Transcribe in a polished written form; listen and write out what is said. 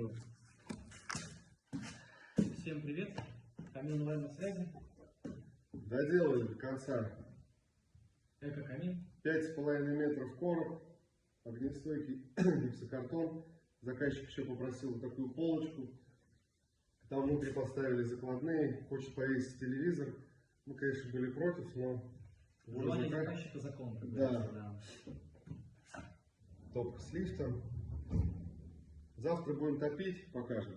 делать. Всем привет. Камин онлайн на связи. Доделали до конца. Эко-камин. 5,5 метров короб, огнестойкий гипсокартон. Заказчик еще попросил вот такую полочку. Там внутри поставили закладные. Хочет повесить телевизор. Мы, конечно, были против, но... Желание заказчика закон. Да. Топка с лифтом. Завтра будем топить, покажем.